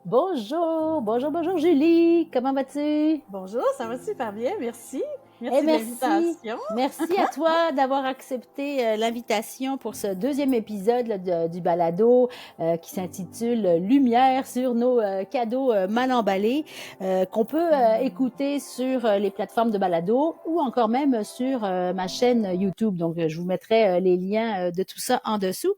Bonjour Julie, comment vas-tu? Bonjour, ça va super bien, merci. Eh Merci de merci, l'invitation. merci à toi d'avoir accepté l'invitation pour ce deuxième épisode là, du balado qui s'intitule Lumière sur nos cadeaux mal emballés, qu'on peut écouter sur les plateformes de balado ou encore même sur ma chaîne YouTube. Donc, je vous mettrai les liens de tout ça en dessous.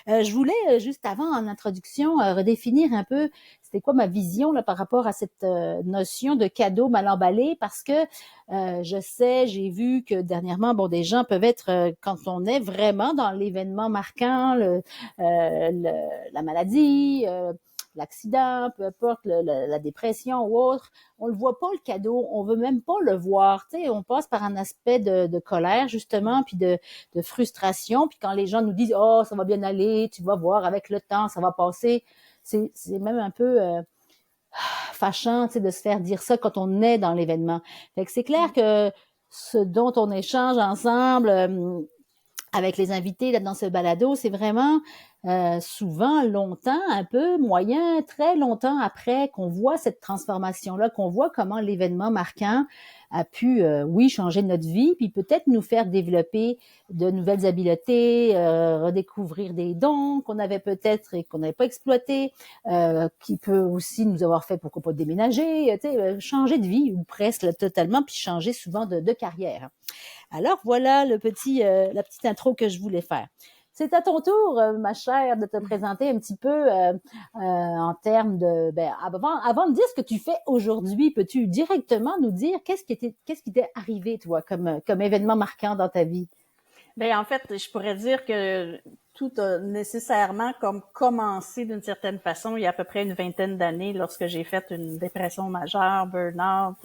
Je voulais, juste avant, en introduction, redéfinir un peu c'était quoi ma vision là, par rapport à cette notion de cadeau mal emballé parce que je sais, j'ai vu que dernièrement, bon, des gens peuvent être, quand on est vraiment dans l'événement marquant, la maladie, l'accident, peu importe, la dépression ou autre, on le voit pas le cadeau, on veut même pas le voir, tu sais, on passe par un aspect de colère justement, puis de frustration, puis quand les gens nous disent, oh, ça va bien aller, tu vas voir, avec le temps, ça va passer, c'est même un peu fâchant, tu sais, de se faire dire ça quand on est dans l'événement. Fait que c'est clair que ce dont on échange ensemble avec les invités là, dans ce balado, c'est vraiment souvent longtemps, un peu moyen, très longtemps après qu'on voit cette transformation-là, qu'on voit comment l'événement marquant a pu, oui, changer notre vie, puis peut-être nous faire développer de nouvelles habiletés, redécouvrir des dons qu'on avait peut-être et qu'on n'avait pas exploités, qui peut aussi nous avoir fait, pourquoi pas, déménager, changer de vie, ou presque là, totalement, puis changer souvent de carrière. Alors voilà la petite intro que je voulais faire. C'est à ton tour, ma chère, de te présenter un petit peu en termes de. Ben, avant de dire ce que tu fais aujourd'hui, peux-tu directement nous dire qu'est-ce qui t'est arrivé, toi, comme événement marquant dans ta vie? Ben, en fait, je pourrais dire que tout a nécessairement comme commencé d'une certaine façon il y a à peu près une vingtaine d'années lorsque j'ai fait une dépression majeure, burn-out,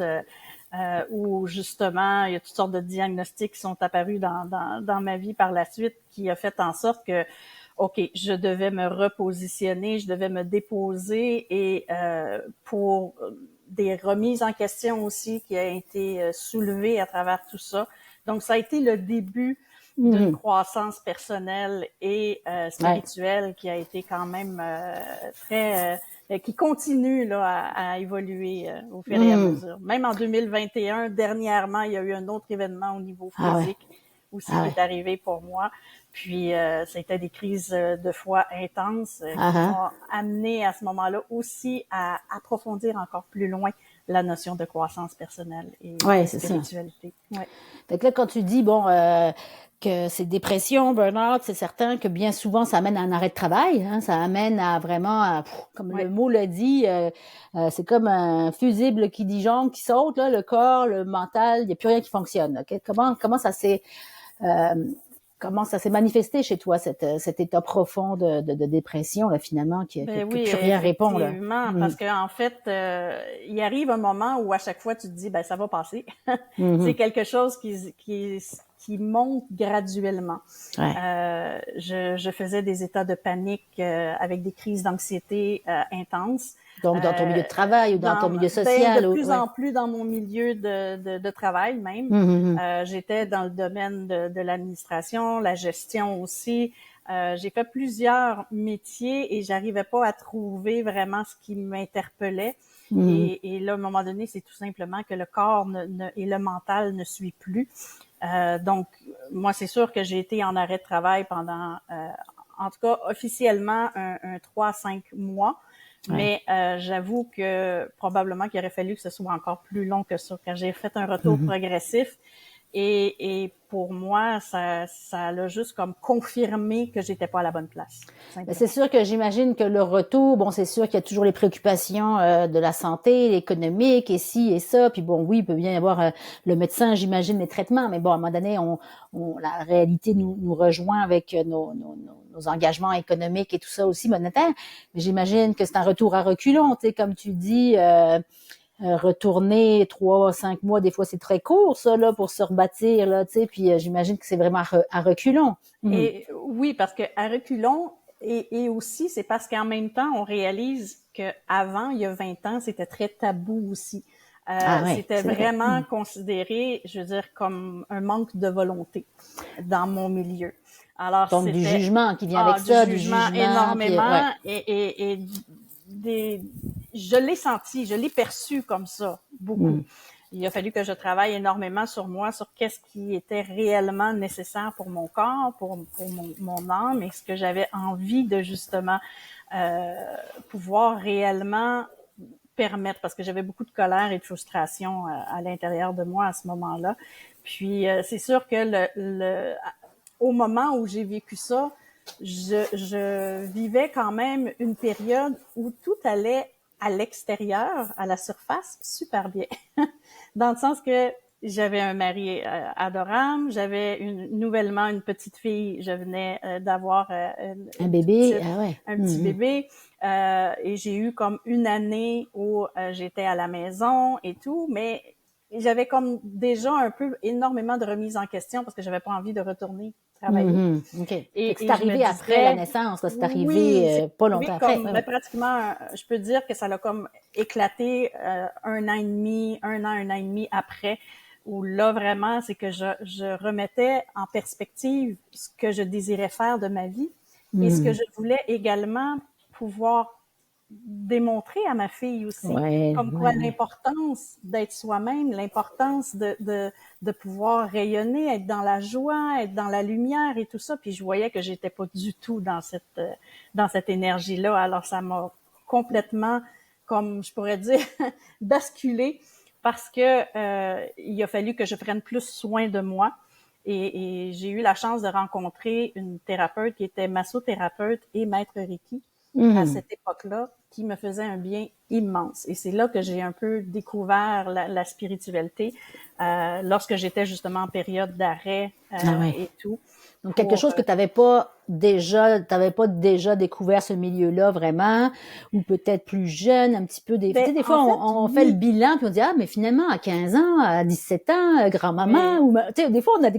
où justement il y a toutes sortes de diagnostics qui sont apparus dans ma vie par la suite qui a fait en sorte que OK, je devais me repositionner, je devais me déposer et pour des remises en question aussi qui a été soulevée à travers tout ça. Donc ça a été le début d'une Mhm. croissance personnelle et Ouais. spirituelle qui a été quand même très qui continue là à évoluer au fur et à Mhm. mesure. Même en 2021, dernièrement, il y a eu un autre événement au niveau Ah ouais. physique aussi Ah qui ouais. est arrivé pour moi. Puis c'était des crises de foi intenses Ah qui ah. m'ont amené à ce moment-là aussi à approfondir encore plus loin la notion de croissance personnelle et Ouais, c'est ça. spiritualité. Ouais. Fait que là, quand tu dis, bon, que c'est dépression, burn-out, c'est certain que bien souvent, ça amène à un arrêt de travail. Hein, ça amène à vraiment, comme le Ouais. mot le dit, c'est comme un fusible qui disjoncte, qui saute, là, le corps, le mental, il n'y a plus rien qui fonctionne. Okay? Euh, comment ça s'est manifesté chez toi, cet état profond de dépression, là, finalement, Ben que oui, plus rien répond, là? effectivement, Mm. parce qu'en fait, il arrive un moment où à chaque fois tu te dis, ben ça va passer. C'est Mhm. quelque chose qui monte graduellement. Ouais. Je faisais des états de panique avec des crises d'anxiété intenses. Donc, dans ton milieu de travail ou dans ton milieu Ben de social, plus ouais. en plus dans mon milieu de travail même. Mhm. J'étais dans le domaine de l'administration, la gestion aussi. J'ai fait plusieurs métiers et j'arrivais pas à trouver vraiment ce qui m'interpellait. Mhm. Et là, à un moment donné, c'est tout simplement que le corps et le mental ne suit plus. Donc, moi, c'est sûr que j'ai été en arrêt de travail pendant, en tout cas, officiellement, un 3 à 5 mois. Ouais. Mais j'avoue que probablement qu'il aurait fallu que ce soit encore plus long que ça, car j'ai fait un retour Mhm. progressif. Et pour moi, ça l'a juste comme confirmé que j'étais pas à la bonne place, tout Ben, c'est simplement. sûr que j'imagine que le retour, bon, c'est sûr qu'il y a toujours les préoccupations de la santé, l'économique, et ci et ça. Puis bon, oui, il peut bien y avoir le médecin, j'imagine, les traitements, mais bon, à un moment donné, la réalité nous rejoint avec nos engagements économiques et tout ça aussi monétaires. Mais j'imagine que c'est un retour à reculons, tu sais, comme tu dis. Retourner 3, 5 mois, des fois c'est très court ça là pour se rebâtir là, tu sais. Puis j'imagine que c'est vraiment à reculons. Mhm. Et oui, parce que à reculons, et aussi, c'est parce qu'en même temps, on réalise qu'avant, il y a 20 ans, c'était très tabou aussi. Ah ouais, C'était c'est vrai. vraiment considéré, je veux dire, comme un manque de volonté dans mon milieu. Alors, Donc du c'était jugement qui vient avec du ça, du jugement jugement, puis ouais. énormément et des, je l'ai senti, je l'ai perçu comme ça, beaucoup. Il a fallu que je travaille énormément sur moi, sur qu'est-ce qui était réellement nécessaire pour mon corps, pour mon âme, et ce que j'avais envie de justement pouvoir réellement permettre, parce que j'avais beaucoup de colère et de frustration à l'intérieur de moi à ce moment-là. Puis c'est sûr que au moment où j'ai vécu ça, je vivais quand même une période où tout allait à l'extérieur, à la surface, super bien. Dans le sens que j'avais un mari adorable, j'avais nouvellement une petite fille, je venais d'avoir un bébé, un petit bébé, et j'ai eu comme une année où j'étais à la maison et tout, mais j'avais comme déjà un peu énormément de remises en question parce que j'avais pas envie de retourner travailler. OK. Et c'est arrivé après la naissance, là, c'est arrivé pas longtemps après. Comme, pratiquement, je peux dire que ça l'a comme éclaté un an et demi, un an et demi après, où là vraiment, c'est que je remettais en perspective ce que je désirais faire de ma vie et ce que je voulais également pouvoir démontrer à ma fille aussi, comme quoi l'importance d'être soi-même, l'importance de pouvoir rayonner, être dans la joie, être dans la lumière et tout ça. Puis je voyais que j'étais pas du tout dans cette énergie-là. Alors ça m'a complètement, comme je pourrais dire, basculé parce que il a fallu que je prenne plus soin de moi. Et j'ai eu la chance de rencontrer une thérapeute qui était massothérapeute et maître Reiki à cette époque-là, qui me faisait un bien immense. Et c'est là que j'ai un peu découvert la spiritualité, lorsque j'étais justement en période d'arrêt et tout. Donc, quelque chose que t'avais pas déjà découvert ce milieu-là vraiment, ou peut-être plus jeune, un petit peu. Des fois, on fait le bilan, puis on dit, ah, mais finalement, à 15 ans, à 17 ans, grand-maman, ou, tu sais, des fois, on a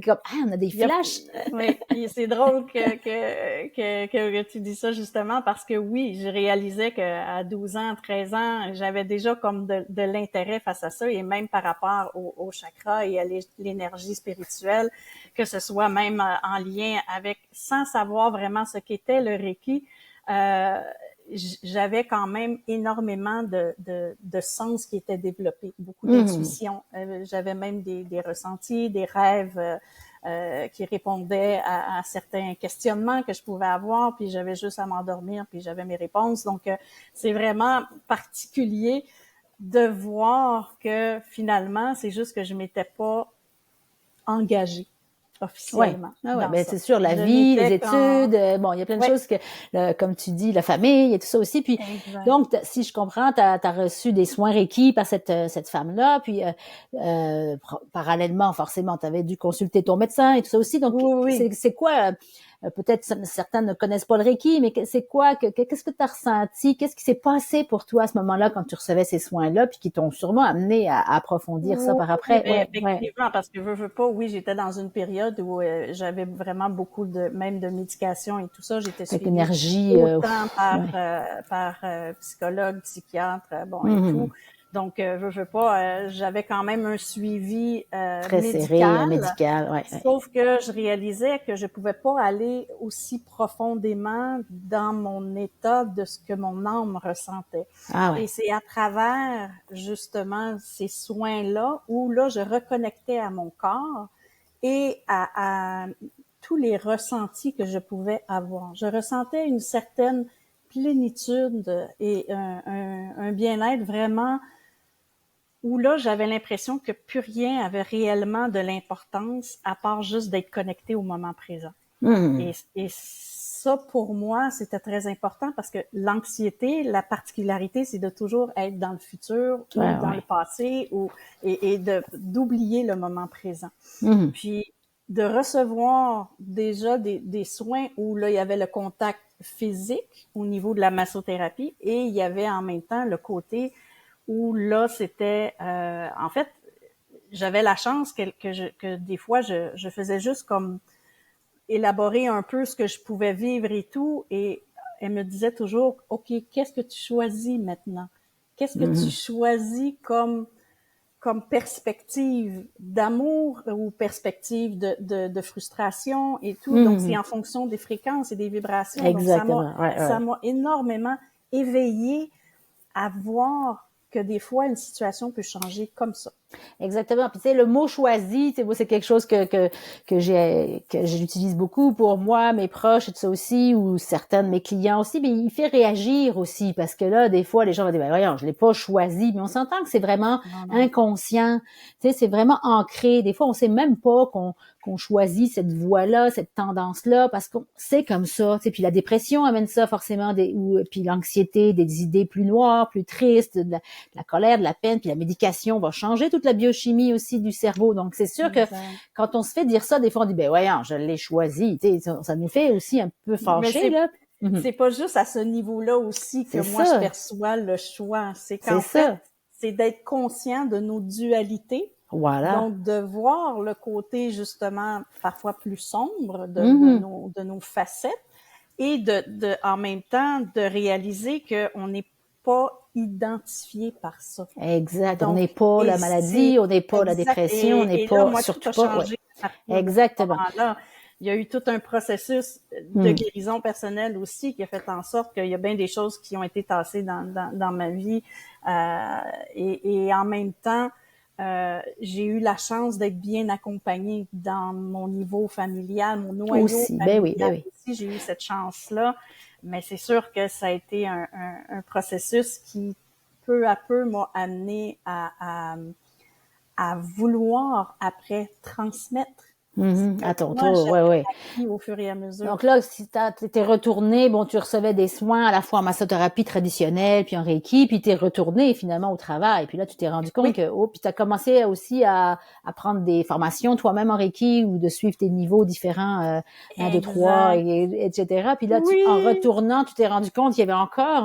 des flashs. Oui, c'est drôle que tu dis ça, justement, parce que oui, je réalisais qu'à 12 ans, 13 ans, j'avais déjà comme de l'intérêt face à ça, et même par rapport au chakra et à l'énergie spirituelle, que ce soit même en lien avec, sans savoir vraiment ce qu'était le Reiki, j'avais quand même énormément de sens qui étaient développés, beaucoup d'intuition. J'avais même des ressentis, des rêves qui répondaient à certains questionnements que je pouvais avoir, puis j'avais juste à m'endormir, puis j'avais mes réponses. Donc, c'est vraiment particulier de voir que finalement, c'est juste que je m'étais pas engagée officiellement. Ben, c'est sûr, la vie, les études, bon, il y a plein de choses que, comme tu dis, la famille et tout ça aussi. Puis, donc, si je comprends, t'as reçu des soins Reiki par cette femme-là, puis parallèlement, forcément, t'avais dû consulter ton médecin et tout ça aussi. Donc, c'est quoi, peut-être certains ne connaissent pas le Reiki, mais c'est quoi, qu'est-ce que tu as ressenti? Qu'est-ce qui s'est passé pour toi à ce moment-là quand tu recevais ces soins-là, puis qui t'ont sûrement amené à approfondir ça par après? Effectivement, parce que veux pas, oui, j'étais dans une période où j'avais vraiment beaucoup même de médication et tout ça. J'étais suivie énergie, autant par psychologue, psychiatre, et tout. Donc, veux pas, j'avais quand même un suivi très serré, médical. Sauf que je réalisais que je pouvais pas aller aussi profondément dans mon état de ce que mon âme ressentait. Et c'est à travers justement ces soins-là où là je reconnectais à mon corps et à tous les ressentis que je pouvais avoir. Je ressentais une certaine plénitude et un bien-être vraiment où là, j'avais l'impression que plus rien avait réellement de l'importance à part juste d'être connecté au moment présent. Et ça, pour moi, c'était très important parce que l'anxiété, la particularité, c'est de toujours être dans le futur ou dans le passé et d'oublier le moment présent. Puis, de recevoir déjà des soins où là, il y avait le contact physique au niveau de la massothérapie et il y avait en même temps le côté où là, c'était... en fait, j'avais la chance que des fois, je faisais juste comme élaborer un peu ce que je pouvais vivre et tout. Et elle me disait toujours, OK, qu'est-ce que tu choisis maintenant? Qu'est-ce que tu choisis comme perspective d'amour ou perspective de frustration et tout. Donc, c'est en fonction des fréquences et des vibrations. Exactement. Donc, ça m'a énormément éveillée à voir que des fois, une situation peut changer comme ça. Exactement. Puis tu sais, le mot choisi, tu sais, moi c'est quelque chose que j'utilise beaucoup pour moi, mes proches et tout ça aussi, ou certains de mes clients aussi. Mais il fait réagir aussi parce que là, des fois, les gens vont dire, ben voyons, je l'ai pas choisi. Mais on s'entend que c'est vraiment Non. inconscient. Tu sais, c'est vraiment ancré. Des fois, on sait même pas qu'on choisit cette voie-là, cette tendance-là, parce qu'on c'est comme ça. Tu sais, puis la dépression amène ça forcément, puis l'anxiété, des idées plus noires, plus tristes, de la colère, de la peine, puis la médication va changer toute la biochimie aussi du cerveau. Donc, c'est sûr que quand on se fait dire ça, des fois, on dit, ben voyons, je l'ai choisi. Tu sais, ça nous fait aussi un peu fâcher, là. C'est pas juste à ce niveau-là aussi que moi, je perçois le choix. C'est qu'en fait, c'est d'être conscient de nos dualités. Voilà. Donc, de voir le côté, justement, parfois plus sombre de nos facettes et en même temps, de réaliser qu'on n'est pas identifié par ça. Exact. Donc, on n'est pas la maladie, on n'est pas la dépression, on n'est pas, là, moi, surtout tout a pas. changé à partir exactement. de ce moment-là. Il y a eu tout un processus de guérison personnelle aussi qui a fait en sorte qu'il y a bien des choses qui ont été tassées dans ma vie. Et en même temps, j'ai eu la chance d'être bien accompagnée dans mon niveau familial, mon noyau aussi, familial aussi. J'ai eu cette chance-là. Mais c'est sûr que ça a été un processus qui, peu à peu, m'a amené à vouloir après transmettre à ton tour, ouais. Au fur et à mesure. Donc là, si t'es retourné, bon, tu recevais des soins à la fois en massothérapie traditionnelle, puis en Reiki, puis t'es retourné finalement au travail. Puis là, tu t'es rendu compte que, puis t'as commencé aussi à prendre des formations toi-même en Reiki ou de suivre tes niveaux différents, 1, 2, 3, etc. Puis là, en retournant, tu t'es rendu compte qu'il y avait encore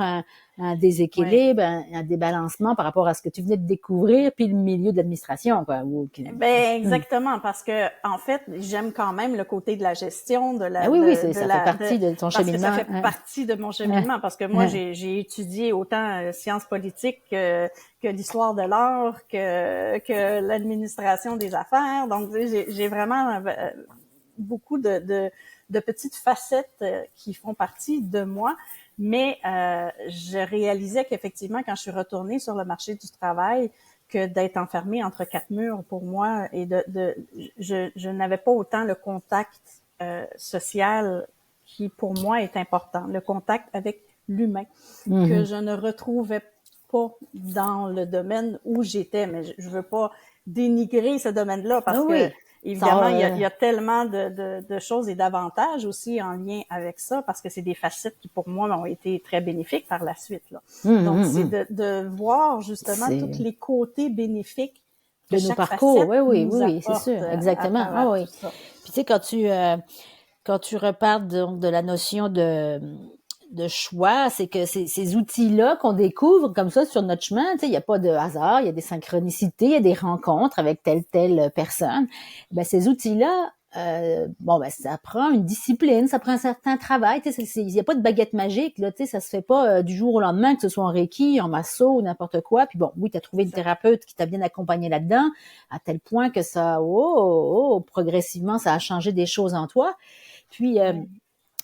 un déséquilibre, un débalancement par rapport à ce que tu venais de découvrir, puis le milieu de l'administration, quoi. Ben exactement, parce que en fait, j'aime quand même le côté de la gestion, de la. Ça fait partie de ton cheminement. Ça fait partie de mon cheminement, parce que moi, j'ai étudié autant sciences politiques que l'histoire de l'art, que l'administration des affaires. Donc, j'ai vraiment beaucoup de petites facettes qui font partie de moi. Mais je réalisais qu'effectivement, quand je suis retournée sur le marché du travail, que d'être enfermée entre quatre murs pour moi et je n'avais pas autant le contact social qui pour moi est important, le contact avec l'humain que je ne retrouvais pas dans le domaine où j'étais. Mais je veux pas dénigrer ce domaine-là parce que évidemment, il y a tellement de choses et d'avantages aussi en lien avec ça, parce que c'est des facettes qui, pour moi, ont été très bénéfiques par la suite. Là. Donc, c'est de voir justement tous les côtés bénéfiques de nos parcours. Oui, c'est sûr. Exactement. Puis tu sais, quand tu reparles donc de la notion de choix, c'est que ces outils-là qu'on découvre comme ça sur notre chemin, tu sais, il n'y a pas de hasard, il y a des synchronicités, il y a des rencontres avec telle personne. Ben, ces outils-là, ça prend une discipline, ça prend un certain travail. Tu sais, il n'y a pas de baguette magique, là. Tu sais, ça se fait pas du jour au lendemain, que ce soit en Reiki, en masso ou n'importe quoi. Puis bon, oui, tu as trouvé une thérapeute qui t'a bien accompagné là-dedans, à tel point que ça, progressivement, ça a changé des choses en toi. Puis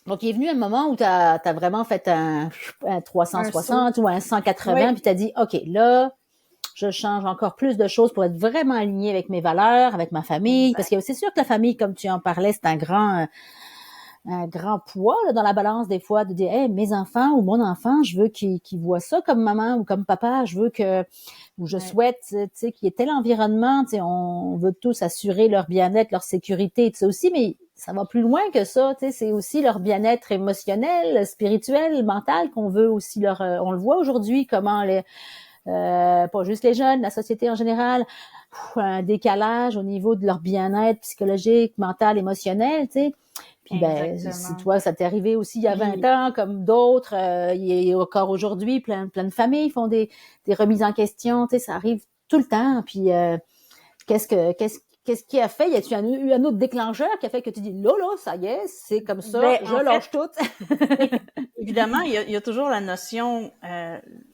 donc, il est venu un moment où tu as vraiment fait un 360 ou un 180, puis tu as dit, OK, là, je change encore plus de choses pour être vraiment aligné avec mes valeurs, avec ma famille. Parce que c'est sûr que la famille, comme tu en parlais, c'est un grand poids là, dans la balance des fois de dire, hey, mes enfants ou mon enfant, je veux qu'ils voient ça comme maman ou comme papa. Je veux ou je souhaite, tu sais, qu'il y ait tel environnement. Tu sais, on veut tous assurer leur bien-être, leur sécurité, tout ça aussi, mais ça va plus loin que ça, tu sais, c'est aussi leur bien-être émotionnel, spirituel, mental qu'on veut aussi on le voit aujourd'hui, comment pas juste les jeunes, la société en général, un décalage au niveau de leur bien-être psychologique, mental, émotionnel, tu sais. Puis si toi, ça t'est arrivé aussi il y a 20 ans, comme d'autres, il y a encore aujourd'hui, plein de familles font des remises en question, tu sais, ça arrive tout le temps. Puis qu'est-ce qui a fait? Y a-tu eu un autre déclencheur qui a fait que tu dis, là, ça y est, c'est comme ça, je lâche tout? Évidemment, il y a toujours la notion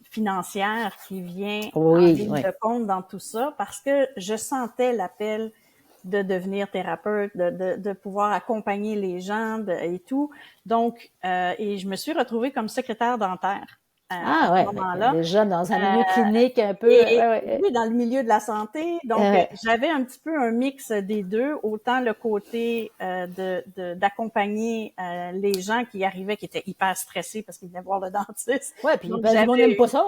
financière qui vient en ligne de compte dans tout ça, parce que je sentais l'appel de devenir thérapeute, de pouvoir accompagner les gens et tout. Donc, et je me suis retrouvée comme secrétaire dentaire Ah à ce ouais, moment-là. déjà dans un milieu clinique un peu. Oui, dans le milieu de la santé. Donc, j'avais un petit peu un mix des deux, autant le côté d'accompagner les gens qui arrivaient, qui étaient hyper stressés parce qu'ils venaient voir le dentiste. Ouais, puis Donc, ben, on n'aime pas ça.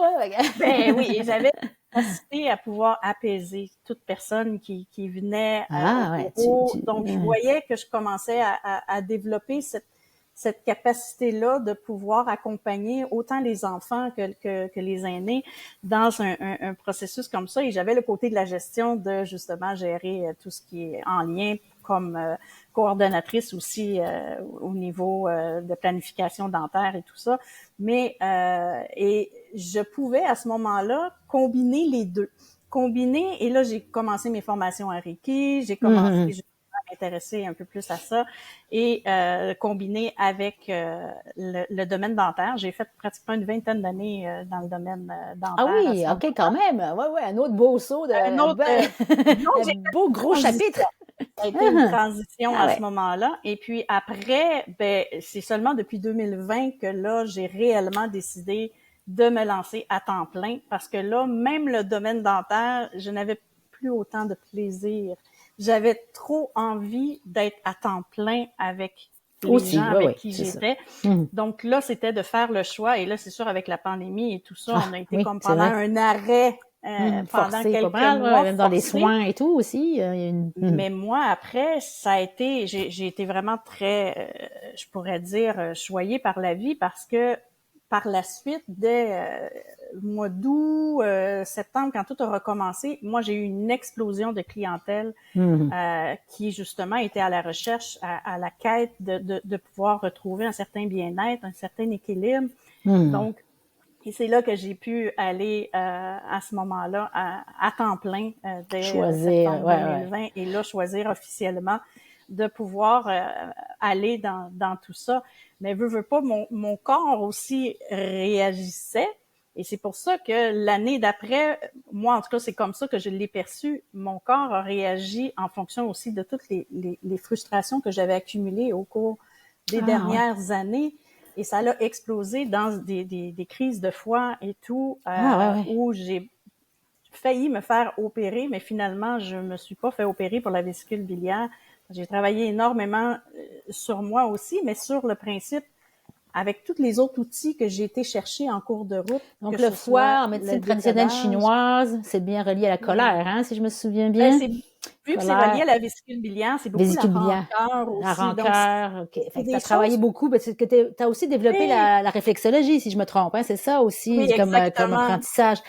ben oui, et j'avais la capacité à pouvoir apaiser toute personne qui venait Ah au ouais, bureau. Donc, je voyais que je commençais à développer cette capacité-là de pouvoir accompagner autant les enfants que les aînés dans un processus comme ça. Et j'avais le côté de la gestion de justement gérer tout ce qui est en lien comme coordonnatrice aussi au niveau de planification dentaire et tout ça. Mais et je pouvais à ce moment-là combiner les deux. Combiner, et là j'ai commencé mes formations à Reiki, j'ai commencé à m'intéresser un peu plus à ça et combiner avec le domaine dentaire. J'ai fait pratiquement une vingtaine d'années dans le domaine Ah dentaire à oui, ce OK, moment-là. quand même. Ouais, un autre beau saut, Un autre, non, un j'ai beau fait gros une chapitre. transition. Ça a été une transition Ah à ouais. ce moment-là. Et puis après, ben, c'est seulement depuis 2020 que là, j'ai réellement décidé de me lancer à temps plein parce que là, même le domaine dentaire, je n'avais plus autant de plaisir. J'avais trop envie d'être à temps plein avec les Aussi, gens ouais, avec ouais, qui c'est ça. j'étais. Donc là, c'était de faire le choix. Et là, c'est sûr, avec la pandémie et tout ça, on Ah a été oui, comme c'est pendant vrai. un arrêt pendant Forcé pas quelques mal, ouais, mois même dans les forcés. soins et tout aussi. Il y a une... Mais moi, après, ça a été, j'ai été vraiment très, je pourrais dire, choyée par la vie parce que par la suite, dès le mois d'août, septembre, quand tout a recommencé, moi, j'ai eu une explosion de clientèle qui, justement, était à la recherche, à la quête de pouvoir retrouver un certain bien-être, un certain équilibre. Donc, et c'est là que j'ai pu aller à ce moment-là à temps plein dès Choisir, septembre ouais, ouais. 2020 et là choisir officiellement de pouvoir aller dans tout ça. Mais veux pas, mon corps aussi réagissait et c'est pour ça que l'année d'après, moi en tout cas c'est comme ça que je l'ai perçu, mon corps a réagi en fonction aussi de toutes les frustrations que j'avais accumulées au cours des Ah ouais. dernières années. Et ça l'a explosé dans des crises de foie et tout, Ah ouais, ouais. où j'ai failli me faire opérer, mais finalement, je me suis pas fait opérer pour la vésicule biliaire. J'ai travaillé énormément sur moi aussi, mais sur le principe, avec tous les autres outils que j'ai été chercher en cours de route, que Donc le ce soit foie en le médecine traditionnelle décodage. chinoise, c'est bien relié à la colère, hein, si je me souviens Ben, bien. vu que c'est relié Colère, à la vésicule biliaire, c'est beaucoup la vésicule biliaire, rancœur la aussi. Donc, rancœur. OK. Fait c'est que tu as des travaillé choses, beaucoup, parce que tu as aussi développé oui, la réflexologie, si je me trompe. Hein, c'est ça oui, aussi comme exactement, apprentissage.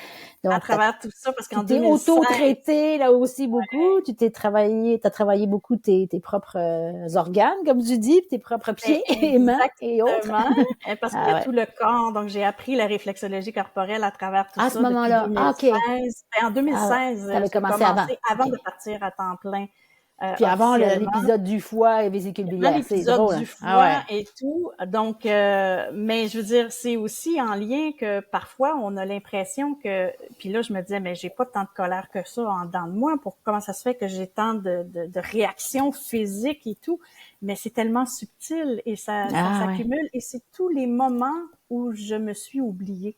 à Donc, travers tout ça, parce tu qu'en t'es 2016, auto-traité là aussi beaucoup. Tu t'as travaillé beaucoup tes propres organes, comme tu dis, puis tes propres ben, pieds et mains et autres. exactement, parce qu'il y Ah a ouais. tout le corps. Donc, j'ai appris la réflexologie corporelle à travers tout À ce ça depuis moment-là, ah, OK. 2016. Ben, en Ah, 2016, t'avais j'ai commencé avant. commencé avant OK. de partir à temps plein Puis avant officiellement. l'épisode du foie et vésicule Avant biliaire. C'est l'épisode drôle, hein? du Ah foie ouais. et tout. Donc, mais je veux dire, c'est aussi en lien que parfois on a l'impression que, puis là je me disais, mais j'ai pas tant de colère que ça en dedans de moi. Pour comment ça se fait que j'ai tant de réactions physiques et tout. Mais c'est tellement subtil et ça Ah ouais. s'accumule et c'est tous les moments où je me suis oubliée,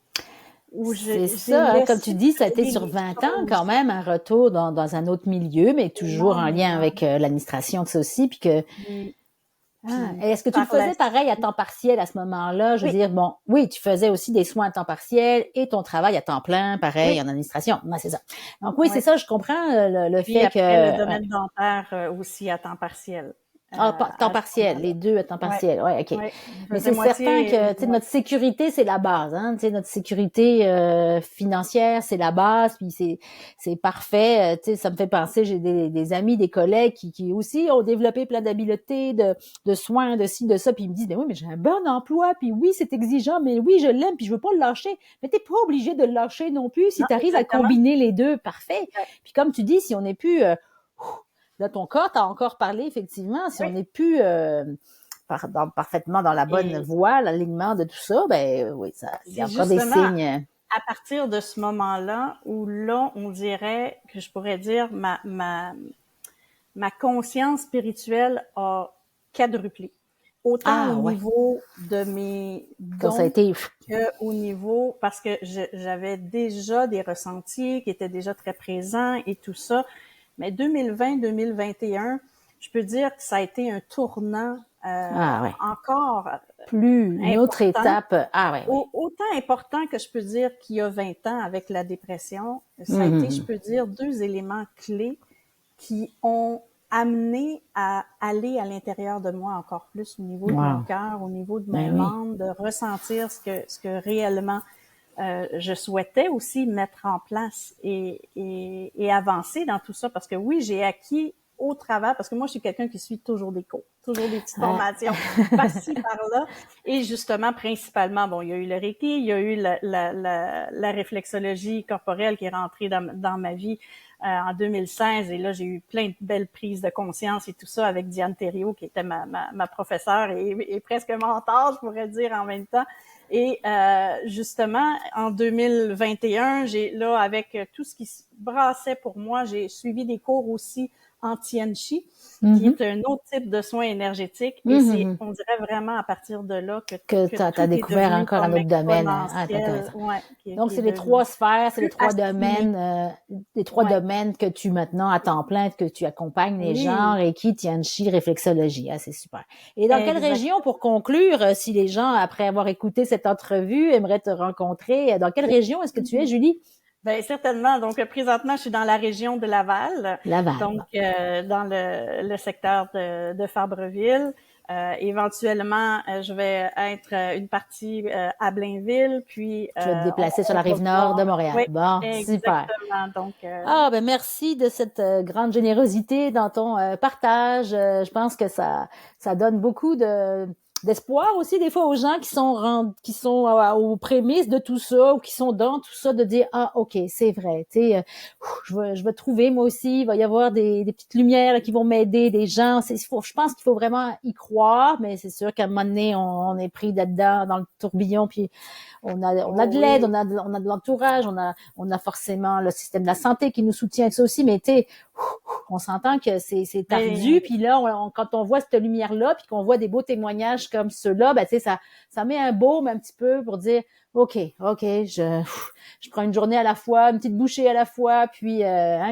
où C'est j'ai ça, hein, comme tu laissé dis, ça a été traîner sur des 20 ans quand choses même, un retour dans un autre milieu, mais toujours en lien énormément. avec l'administration de ça aussi. Puis que, Puis, ah, puis et est-ce que tu le par la faisais pareil à temps partiel à ce moment-là? Je veux oui, dire, bon, oui, tu faisais aussi des soins à temps partiel et ton travail à temps plein, pareil, oui, en administration. Ouais, c'est ça. Donc oui, c'est oui. ça, je comprends le Puis fait que, après, le ouais. domaine dentaire aussi à temps partiel. Ah, temps À ce partiel, les moment-là. deux à temps Ouais, partiel, ouais, OK. ouais. Je Mais faisais c'est certain moitié, que, tu sais, notre moitié. sécurité, c'est la base, hein, tu sais, notre sécurité financière, c'est la base, puis c'est parfait. Tu sais, ça me fait penser, j'ai des amis, des collègues qui aussi ont développé plein d'habiletés, de soins, de ci, de ça, puis ils me disent, ben oui, mais j'ai un bon emploi, puis oui, c'est exigeant, mais oui, je l'aime, puis je veux pas le lâcher. Mais t'es pas obligé de le lâcher non plus si Non, tu arrives à exactement. combiner les deux, parfait. Exact. Puis comme tu dis, si on n'est plus là, ton corps t'a encore parlé, effectivement. Si on Oui. n'est plus parfaitement dans la bonne Et voie, l'alignement de tout ça, ben oui, ça, il y a c'est encore des justement signes. à partir de ce moment-là où là, on dirait que je pourrais dire ma conscience spirituelle a quadruplé. autant Ah, au ouais. niveau de mes Quand ça a dons été... qu'au niveau, parce que j'avais déjà des ressentis qui étaient déjà très présents et tout ça. Mais 2020-2021, je peux dire que ça a été un tournant Ah, ouais. encore Une autre important, étape. Ah, ouais, ouais. autant important que je peux dire qu'il y a 20 ans avec la dépression. Ça a été, je Mhm. peux dire, deux éléments clés qui ont amené à aller à l'intérieur de moi encore plus au niveau de mon Wow. cœur, au niveau de mes Ben oui. membres, de ressentir ce que réellement je souhaitais aussi mettre en place et avancer dans tout ça. Parce que oui, j'ai acquis au travers, parce que moi, je suis quelqu'un qui suit toujours des cours, toujours des petites Ah. formations, par-ci, par-là. Et justement, principalement, bon, il y a eu le Reiki, il y a eu la réflexologie corporelle qui est rentrée dans ma vie en 2016. Et là, j'ai eu plein de belles prises de conscience et tout ça avec Diane Thériault, qui était ma professeure et presque mentor, je pourrais dire, en même temps. Et justement, en 2021, j'ai là, avec tout ce qui se brassait pour moi, j'ai suivi des cours aussi en Tien Chi, qui Mhm. est un autre type de soins énergétiques. Et c'est, Mhm. on dirait vraiment à partir de là Que que t'as tout est découvert devenu encore un comme autre domaine. Ah, c'est exponentiel, intéressant. ouais, Donc, qui est c'est les devenu trois sphères, c'est plus assumé. les trois Ouais, domaines que tu maintenant à temps plein, que tu accompagnes les gens, oui, Reiki, Tian Chi, réflexologie. Ah, c'est super. Et dans quelle exact. région, pour conclure, si les gens, après avoir écouté cette entrevue, aimeraient te rencontrer, dans quelle région est-ce que tu es, Julie? Ben certainement. Donc présentement, je suis dans la région de Laval, Laval. donc Bon. dans le secteur de Fabreville. Éventuellement, je vais être une partie à Blainville, puis Tu vas te on, déplacer sur on la va rive nord de voir. Montréal. Oui, Bon, super. exactement. Donc Ah, ben merci de cette grande générosité dans ton partage. Je pense que ça donne beaucoup d'espoir aussi des fois aux gens qui sont aux prémices de tout ça ou qui sont dans tout ça de dire ah ok c'est vrai tu sais je vais trouver moi aussi il va y avoir des petites lumières là, qui vont m'aider des gens je pense qu'il faut vraiment y croire mais c'est sûr qu'à un moment donné on est pris là-dedans dans le tourbillon puis on a de l'aide, oui. on a de l'entourage, on a forcément le système de la santé qui nous soutient avec ça aussi, mais tu sais, on s'entend que c'est tardu, Ben, puis là, quand on voit cette lumière-là, puis qu'on voit des beaux témoignages comme ceux-là, ben tu sais, ça met un baume un petit peu pour dire, ok, je prends une journée à la fois, une petite bouchée à la fois, puis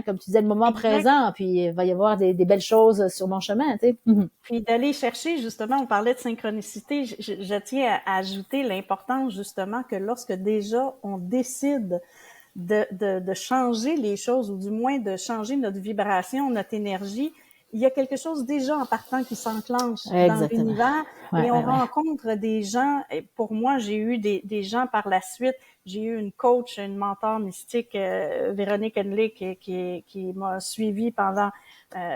comme tu disais, le moment exact. présent, puis il va y avoir des belles choses sur mon chemin, tu sais. Mm-hmm. Puis d'aller chercher, justement, on parlait de synchronicité, je tiens à ajouter l'importance, justement, que lorsque déjà on décide de changer les choses, ou du moins de changer notre vibration, notre énergie, il y a quelque chose déjà en partant qui s'enclenche dans Exactement. l'univers Ouais, et on ouais, ouais. rencontre des gens. Et pour moi, j'ai eu des gens par la suite. J'ai eu une coach, une mentor mystique, Véronique Henley, qui m'a suivi pendant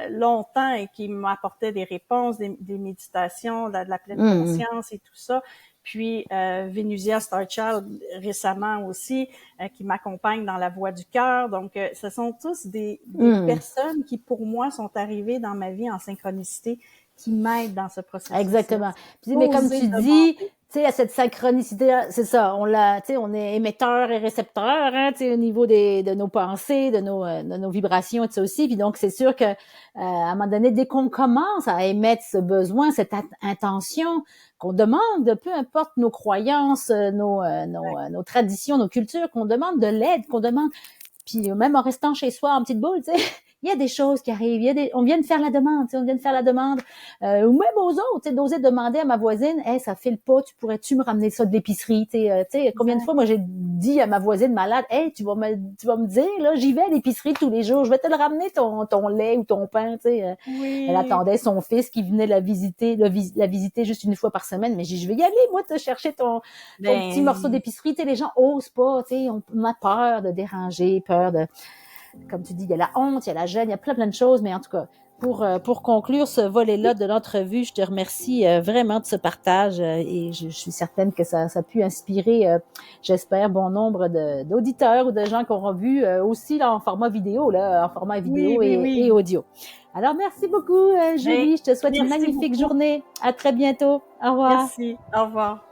longtemps et qui m'apportait des réponses, des méditations, de la pleine Mm-hmm. conscience et tout ça. Puis Venusia Starchild récemment aussi, qui m'accompagne dans la voie du cœur. Donc, ce sont tous des Mm-hmm. personnes qui, pour moi, sont arrivées dans ma vie en synchronicité, qui m'aident dans ce processus-là. Exactement. Puis, mais comme Oser tu dis, demander. tu sais, à cette synchronicité, c'est ça, tu sais, on est émetteur et récepteur, hein, tu sais, au niveau de nos pensées, de nos vibrations et tout ça aussi. Puis donc, c'est sûr que, à un moment donné, dès qu'on commence à émettre ce besoin, cette intention qu'on demande, peu importe nos croyances, nos traditions, nos cultures, qu'on demande de l'aide, qu'on demande, puis même en restant chez soi en petite boule, tu sais, il y a des choses qui arrivent. On vient de faire la demande, tu sais, on vient de faire la demande. Ou même aux autres, tu sais, d'oser demander à ma voisine, hey, ça file pas, pourrais-tu me ramener ça de l'épicerie, tu sais, combien de fois moi j'ai dit à ma voisine malade, hey, tu vas me dire, là, j'y vais à l'épicerie tous les jours, je vais te le ramener ton lait ou ton pain, tu sais. Elle Oui, attendait son fils qui venait la visiter juste une fois par semaine, mais j'ai dit, je vais y aller, moi, te chercher ton petit morceau ben, d'épicerie, tu sais, les gens osent pas, tu sais, on a peur de déranger, peur de, comme tu dis, il y a la honte, il y a la gêne, il y a plein de choses, mais en tout cas, pour conclure ce volet-là de l'entrevue, je te remercie vraiment de ce partage et je suis certaine que ça a pu inspirer, j'espère, bon nombre d'auditeurs ou de gens qui auront vu aussi là, en format vidéo, oui, oui, et oui. audio. Alors, merci beaucoup, Ben, Julie. Je te souhaite une merci magnifique beaucoup. journée. À très bientôt. Au revoir. Merci. Au revoir.